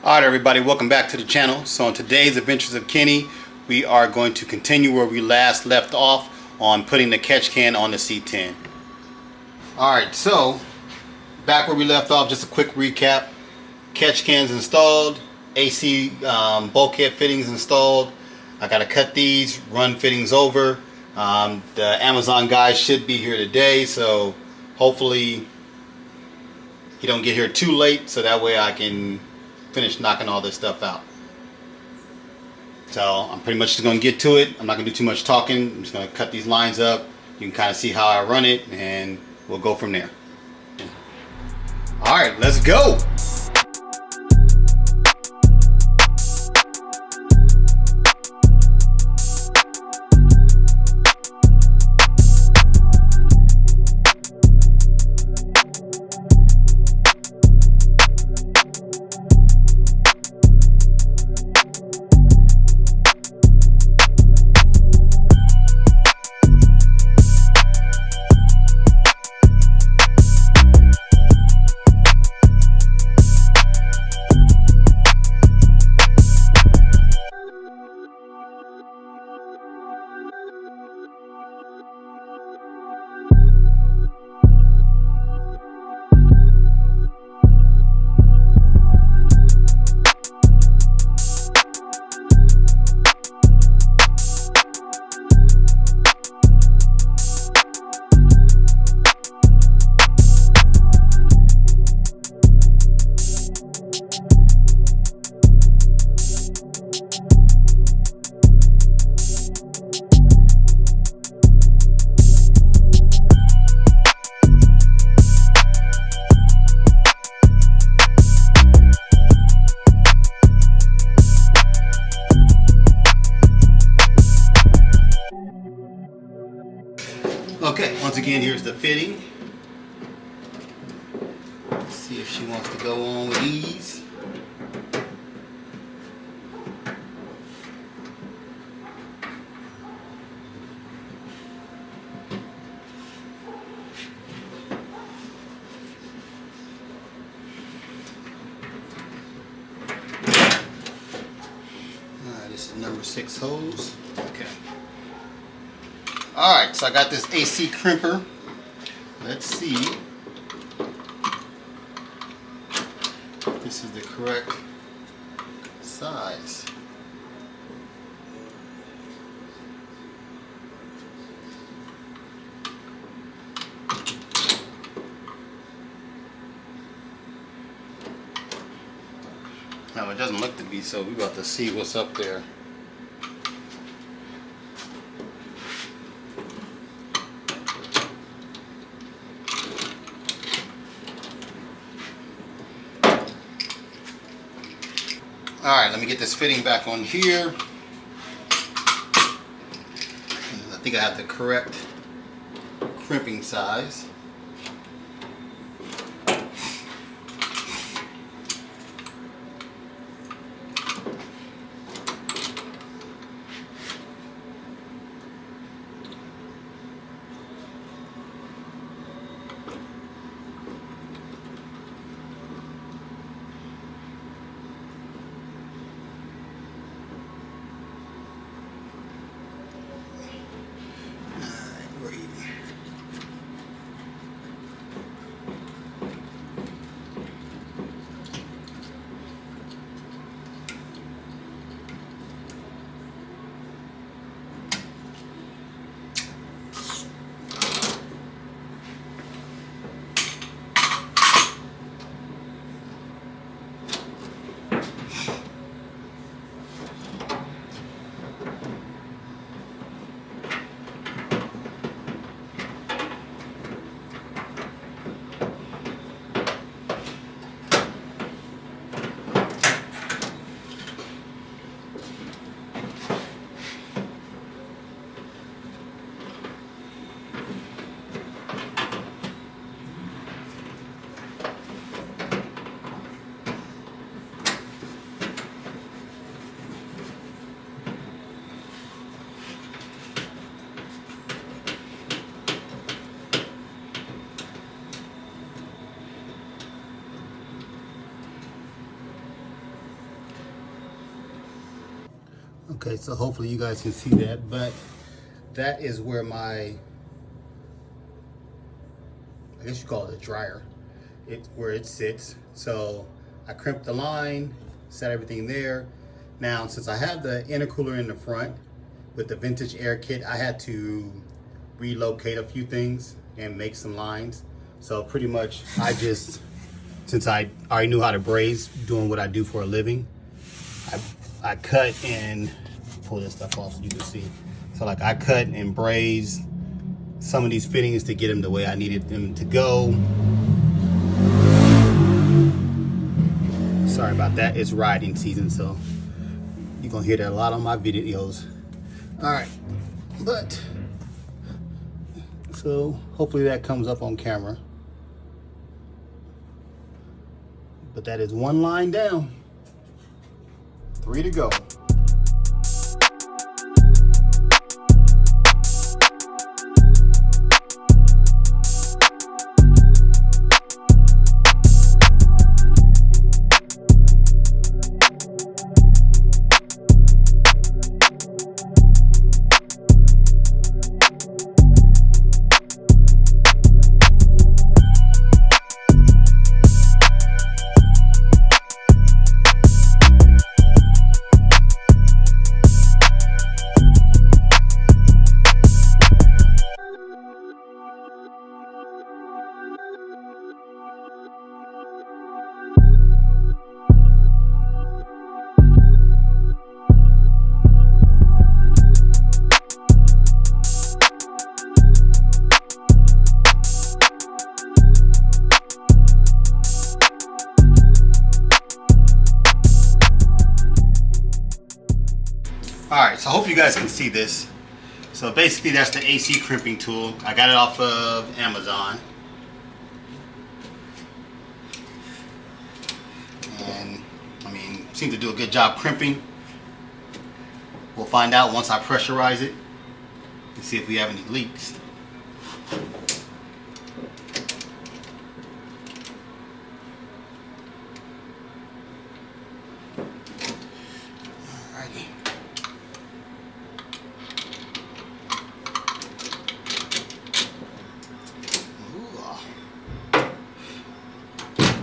Alright everybody, welcome back to the channel. So on today's Adventures of Kenny, we are going to continue where we last left off on putting the catch can on the C10. Alright, so back where we left off, just a quick recap. Catch cans installed, AC bulkhead fittings installed. I gotta cut these, run fittings over. The Amazon guy should be here today, so hopefully he don't get here too late, so that way I can finish knocking all this stuff out. So I'm pretty much just going to get to it. I'm not going to do too much talking. I'm just going to cut these lines up. You can kind of see how I run it, and we'll go from there. Alright, let's go! Okay, once again, here's the fitting. Let's see if she wants to go on with ease. Alright, this is number 6 hose. Okay. Alright, so I got this AC crimper. Let's see if this is the correct size. Now it doesn't look to be, so we're about to see what's up there. Alright, let me get this fitting back on here. I think I have the correct crimping size. Okay, so hopefully you guys can see that, but that is where my, I guess you call it a dryer, where it sits. So I crimped the line, set everything there. Now, since I have the intercooler in the front with the vintage air kit, I had to relocate a few things and make some lines. So pretty much I just, since I already knew how to braze doing what I do for a living, I cut and pull this stuff off so you can see. So like I cut and braze some of these fittings to get them the way I needed them to go. Sorry about that, it's riding season, so you're gonna hear that a lot on my videos. All right, but so hopefully that comes up on camera. But that is one line down, 3 to go. Alright, so I hope you guys can see this. So basically that's the AC crimping tool. I got it off of Amazon. And I mean, seems to do a good job crimping. We'll find out once I pressurize it and see if we have any leaks.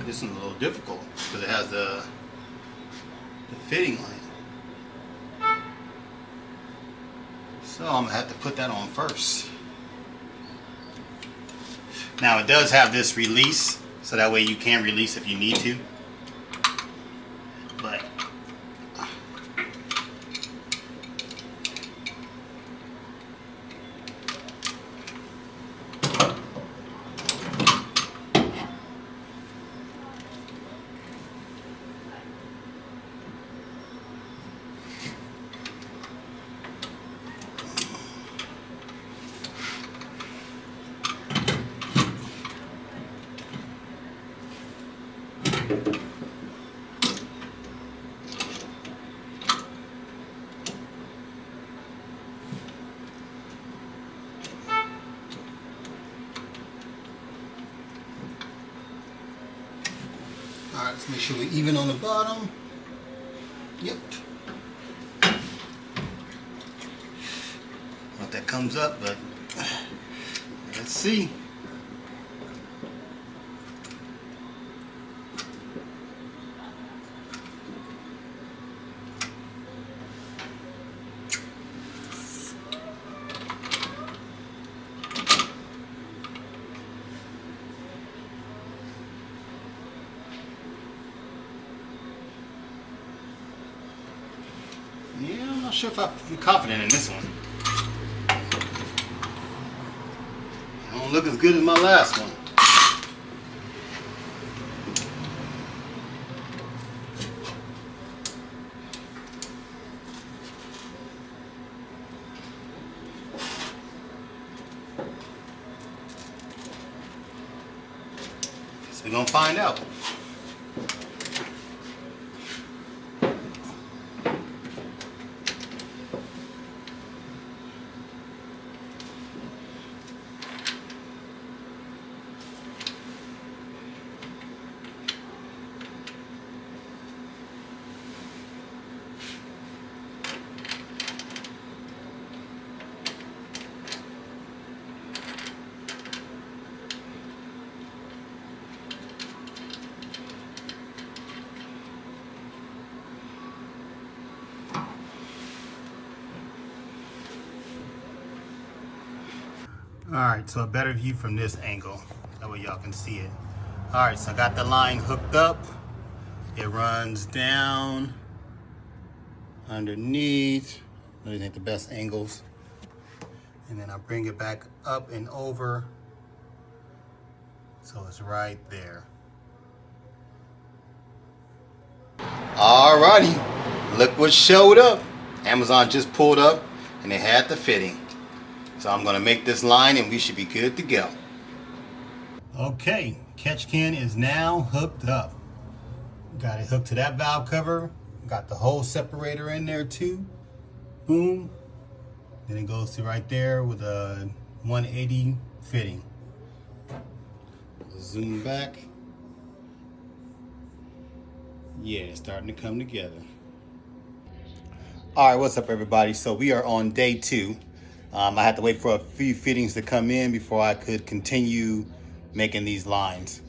This is a little difficult because it has the fitting on it. So I'm gonna have to put that on first. Now it does have this release, so that way you can release if you need to. But alright, let's make sure we're even on the bottom. Yep. Not that comes up, but let's see. Yeah, I'm not sure if I'm confident in this one. It don't look as good as my last one. So we're gonna find out. All right, so a better view from this angle. That way y'all can see it. All right, so I got the line hooked up. It runs down, underneath. Those ain't the best angles. And then I bring it back up and over. So it's right there. Alrighty, look what showed up. Amazon just pulled up and it had the fitting. So I'm gonna make this line and we should be good to go. Okay, catch can is now hooked up. Got it hooked to that valve cover. Got the hose separator in there too. Boom. Then it goes to right there with a 180 fitting. Zoom back. Yeah, it's starting to come together. All right, what's up everybody? So we are on day 2. I had to wait for a few fittings to come in before I could continue making these lines.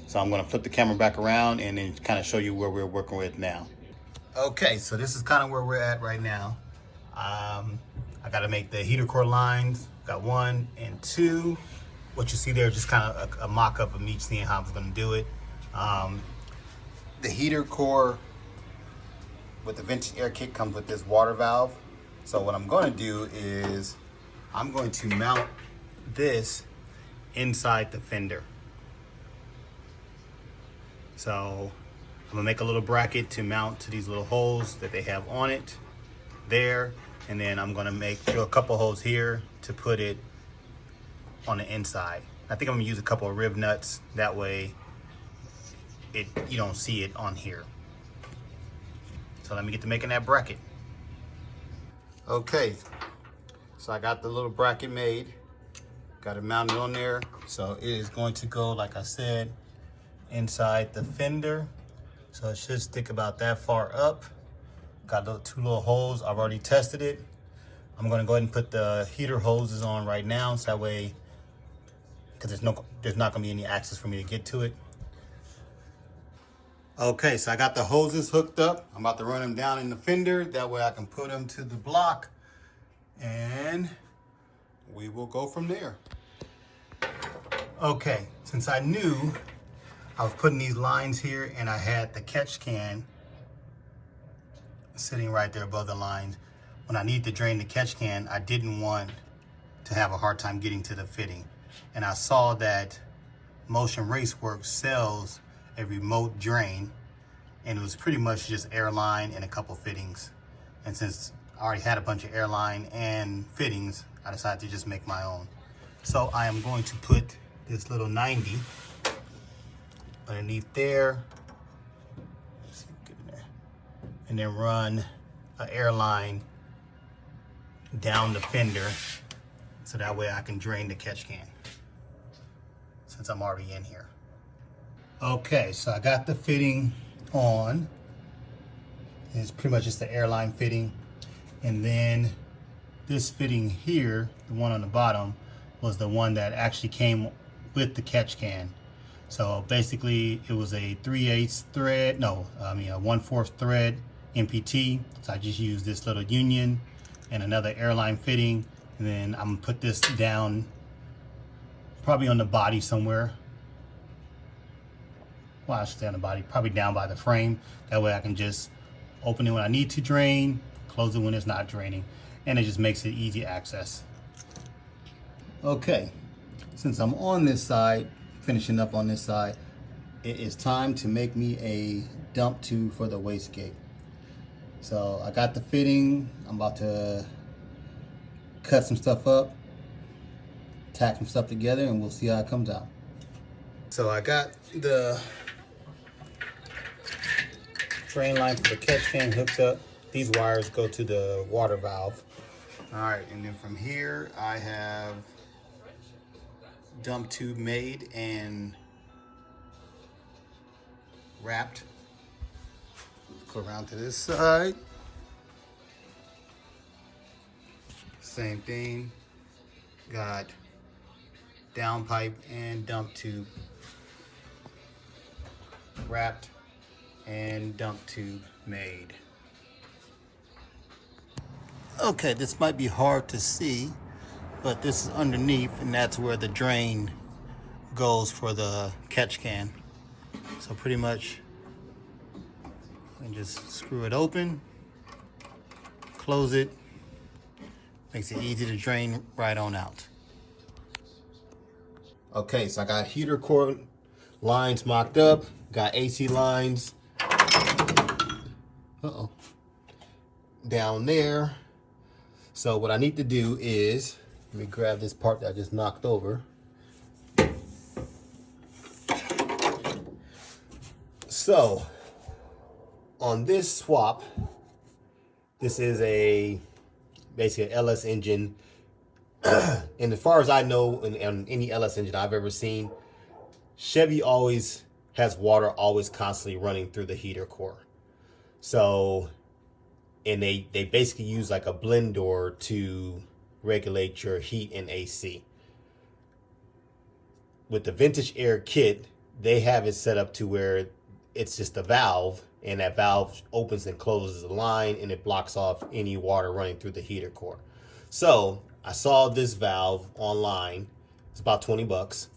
So I'm gonna flip the camera back around and then kind of show you where we're working with now. Okay, so this is kind of where we're at right now. I gotta make the heater core lines. Got 1 and 2. What you see there is just kind of a mock-up of me seeing how I'm gonna do it. The heater core with the vented air kit comes with this water valve. So what I'm gonna do is I'm going to mount this inside the fender. So I'm gonna make a little bracket to mount to these little holes that they have on it there. And then I'm gonna drill a couple holes here to put it on the inside. I think I'm gonna use a couple of rib nuts. That way you don't see it on here. So let me get to making that bracket. Okay, so I got the little bracket made. Got it mounted on there. So it is going to go, like I said, inside the fender. So it should stick about that far up. Got the 2 little holes. I've already tested it. I'm gonna go ahead and put the heater hoses on right now, so that way, because there's not gonna be any access for me to get to it. Okay, so I got the hoses hooked up. I'm about to run them down in the fender. That way I can put them to the block and we will go from there. Okay, since I knew I was putting these lines here and I had the catch can sitting right there above the lines, when I need to drain the catch can, I didn't want to have a hard time getting to the fitting. And I saw that Motion Raceworks sells a remote drain, and it was pretty much just airline and a couple fittings. And since I already had a bunch of airline and fittings, I decided to just make my own. So I am going to put this little 90 underneath there, and then run an airline down the fender so that way I can drain the catch can since I'm already in here. Okay, so I got the fitting on. It's pretty much just the airline fitting. And then this fitting here, the one on the bottom, was the one that actually came with the catch can. So basically it was a 3/8 thread, a 1/4 thread MPT. So I just used this little union and another airline fitting. And then I'm gonna put this down probably on the body somewhere. Well, I should say on the body, probably down by the frame. That way I can just open it when I need to drain, close it when it's not draining, and it just makes it easy access. Okay, since I'm on this side, finishing up on this side, it is time to make me a dump tube for the wastegate. So I got the fitting. I'm about to cut some stuff up, tack some stuff together, and we'll see how it comes out. So I got the drain line for the catch can hooked up. These wires go to the water valve. All right, and then from here I have dump tube made and wrapped. Go around to this side. Same thing. Got down pipe and dump tube wrapped and dump tube made. Okay, this might be hard to see, but this is underneath, and that's where the drain goes for the catch can. So pretty much, you can just screw it open, close it, makes it easy to drain right on out. Okay, so I got heater core lines mocked up, got AC lines down there. So what I need to do is, let me grab this part that I just knocked over. So on this swap, this is basically an LS engine. And as far as I know, in any LS engine I've ever seen, Chevy always has water always constantly running through the heater core. So, and they basically use like a blender to regulate your heat and AC. With the Vintage Air kit, they have it set up to where it's just a valve, and that valve opens and closes the line, and it blocks off any water running through the heater core. So I saw this valve online. It's about 20 bucks.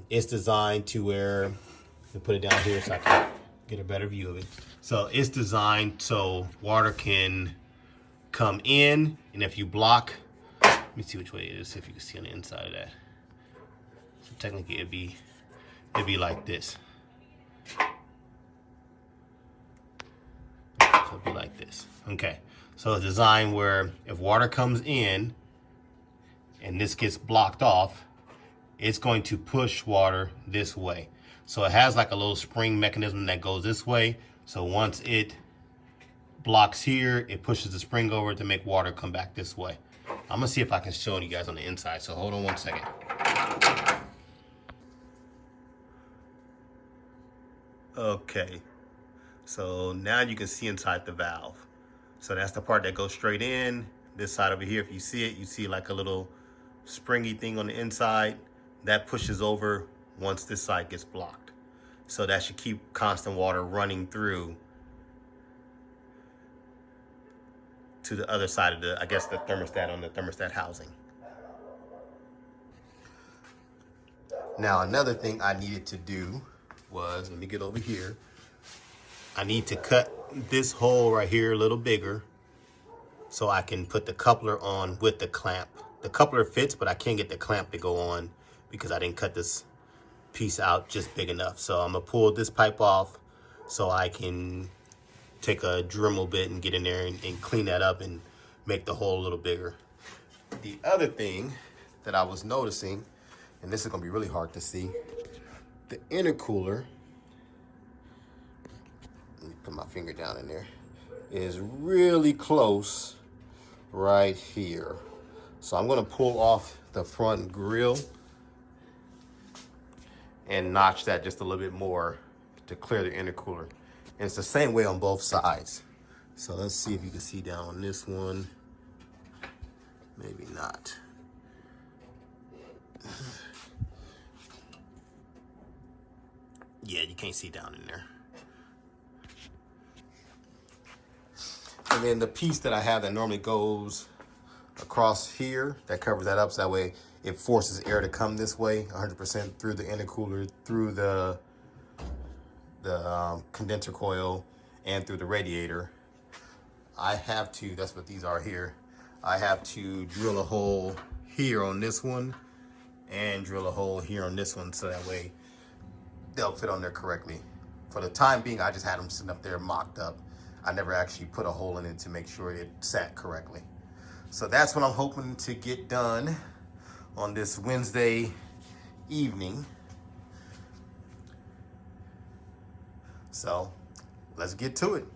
It's designed to where, let me put it down here so I can get a better view of it. So it's designed so water can come in, and if you block, let me see which way it is, if you can see on the inside of that. So technically it'd be like this. So it'd be like this. Okay. So it's designed where if water comes in and this gets blocked off, it's going to push water this way. So it has like a little spring mechanism that goes this way. So once it blocks here, it pushes the spring over to make water come back this way. I'm gonna see if I can show you guys on the inside. So hold on one second. Okay. So now you can see inside the valve. So that's the part that goes straight in. This side over here, if you see it, you see like a little springy thing on the inside that pushes over once this side gets blocked. So that should keep constant water running through to the other side of the, I guess, the thermostat on the thermostat housing. Now, another thing I needed to do was, let me get over here. I need to cut this hole right here a little bigger so I can put the coupler on with the clamp. The coupler fits, but I can't get the clamp to go on because I didn't cut this piece out just big enough. So I'm gonna pull this pipe off so I can take a Dremel bit and get in there and clean that up and make the hole a little bigger. The other thing that I was noticing, and this is gonna be really hard to see, the intercooler, let me put my finger down in there, is really close right here. So I'm gonna pull off the front grill and notch that just a little bit more to clear the intercooler. And it's the same way on both sides. So let's see if you can see down on this one. Maybe not. Yeah, you can't see down in there. And then the piece that I have that normally goes across here, that covers that up, so that way it forces air to come this way 100% through the intercooler, through the condenser coil, and through the radiator. I have to, that's what these are here, I have to drill a hole here on this one and drill a hole here on this one, so that way they'll fit on there correctly. For the time being, I just had them sitting up there mocked up. I never actually put a hole in it to make sure it sat correctly. So that's what I'm hoping to get done on this Wednesday evening. So let's get to it.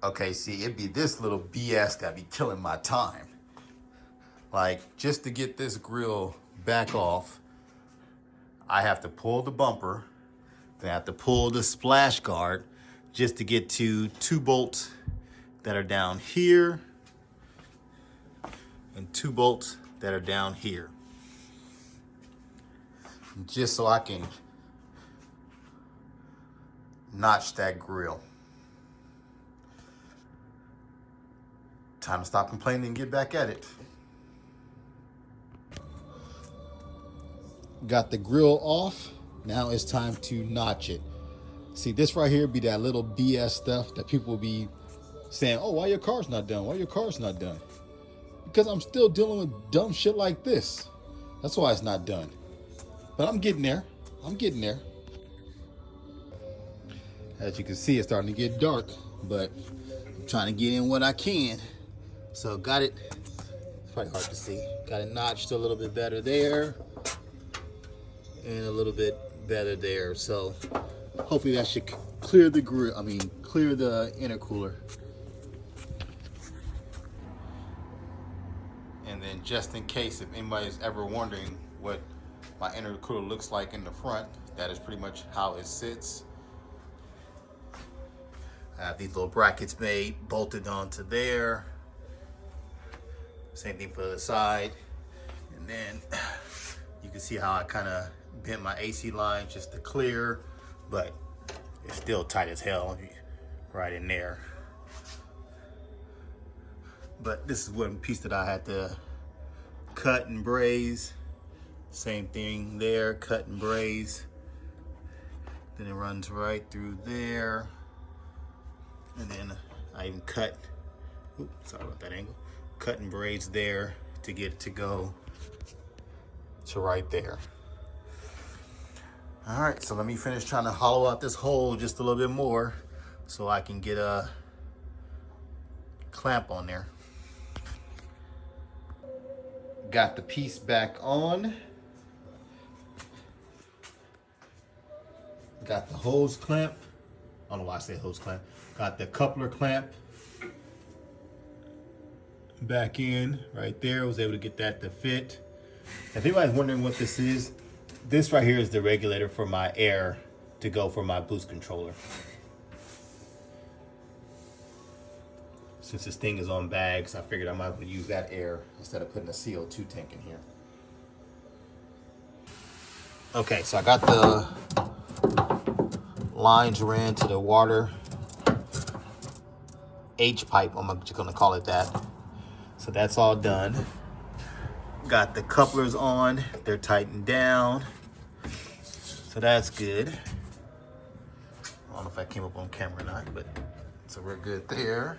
Okay, see, it'd be this little BS that be killing my time. Like, just to get this grill back off, I have to pull the bumper, then I have to pull the splash guard just to get to 2 bolts that are down here and 2 bolts that are down here. Just so I can notch that grill. Time to stop complaining and get back at it. Got the grill off. Now it's time to notch it. See, this right here be that little BS stuff that people be saying, oh, why your car's not done? Why your car's not done? Because I'm still dealing with dumb shit like this. That's why it's not done. But I'm getting there. I'm getting there. As you can see, it's starting to get dark, but I'm trying to get in what I can. So got it. It's probably hard to see. Got it notched a little bit better there. And a little bit better there. So hopefully that should clear the grill. Clear the intercooler. And then just in case if anybody's ever wondering what my intercooler looks like in the front, that is pretty much how it sits. I have these little brackets made, bolted onto there. Same thing for the side. And then you can see how I kind of bent my AC line just to clear, but it's still tight as hell right in there. But this is one piece that I had to cut and braze. Same thing there, cut and braze. Then it runs right through there. And then I even cut, oops, sorry about that angle. Cut and braze there to get it to go to right there. All right, so let me finish trying to hollow out this hole just a little bit more so I can get a clamp on there. Got the piece back on. Got the hose clamp. I don't know why I say hose clamp. Got the coupler clamp back in right there. Was able to get that to fit. If anybody's wondering what this is, this right here is the regulator for my air to go for my boost controller. Since this thing is on bags, I figured I might as well use that air instead of putting a CO2 tank in here. Okay, so I got the lines ran to the water H pipe, I'm just gonna call it that. So that's all done. Got the couplers on, they're tightened down. So that's good. I don't know if I came up on camera or not, but so we're good there.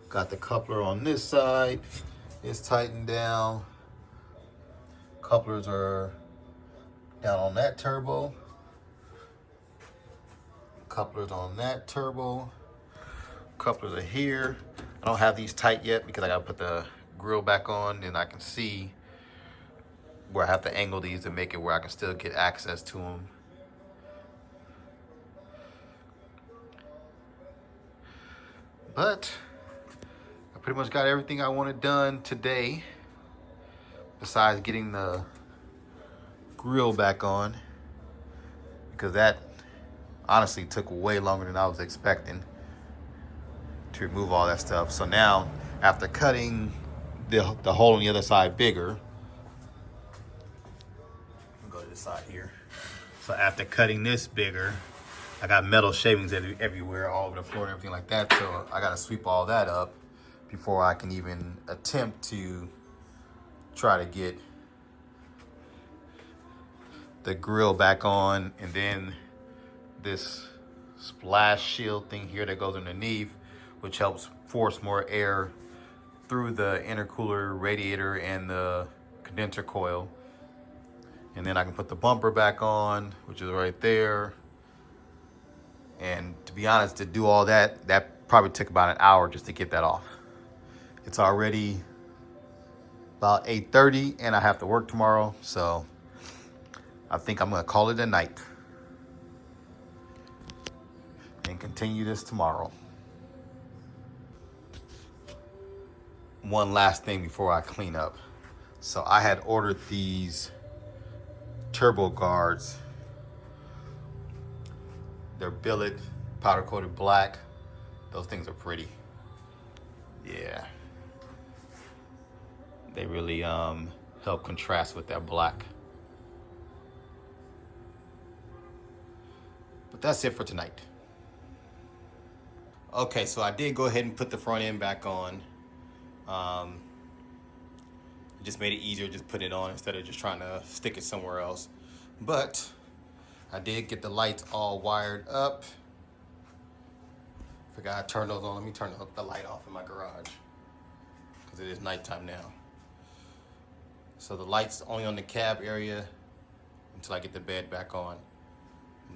Got the coupler on this side, it's tightened down. Couplers are down on that turbo. Couplers on that turbo. Couplers are here. I don't have these tight yet because I gotta put the grill back on and I can see where I have to angle these to make it where I can still get access to them. But I pretty much got everything I wanted done today besides getting the grill back on, because that honestly took way longer than I was expecting to remove all that stuff. So now after cutting the hole on the other side bigger, I'll go to the side here. So after cutting this bigger, I got metal shavings everywhere, all over the floor and everything like that. So I gotta sweep all that up before I can even attempt to try to get the grill back on. And then this splash shield thing here that goes underneath, which helps force more air through the intercooler radiator and the condenser coil. And then I can put the bumper back on, which is right there. And to be honest, to do all that, that probably took about an hour just to get that off. It's already about 8:30 and I have to work tomorrow. So I think I'm gonna call it a night and continue this tomorrow. One last thing before I clean up. So I had ordered these turbo guards. They're billet, powder coated black. Those things are pretty. Yeah. They really help contrast with that black. But that's it for tonight. Okay, so I did go ahead and put the front end back on. just made it easier just put it on instead of just trying to stick it somewhere else. But I did get the lights all wired up. Forgot to turn those on. Let me turn the light off in my garage because it is nighttime now. So the light's only on the cab area until I get the bed back on.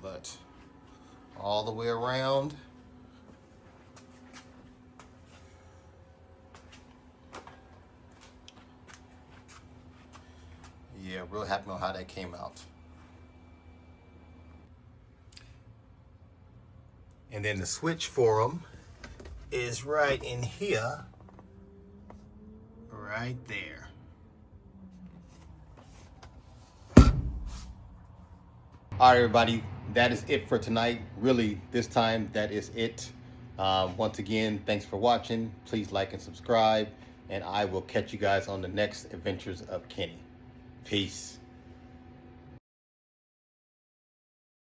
But all the way around, yeah, real happy on how that came out. And then the switch for them is right in here, right there. All right, everybody, that is it for tonight. Really, this time, that is it. Once again, thanks for watching. Please like and subscribe, and I will catch you guys on the next adventures of Kenny. Peace.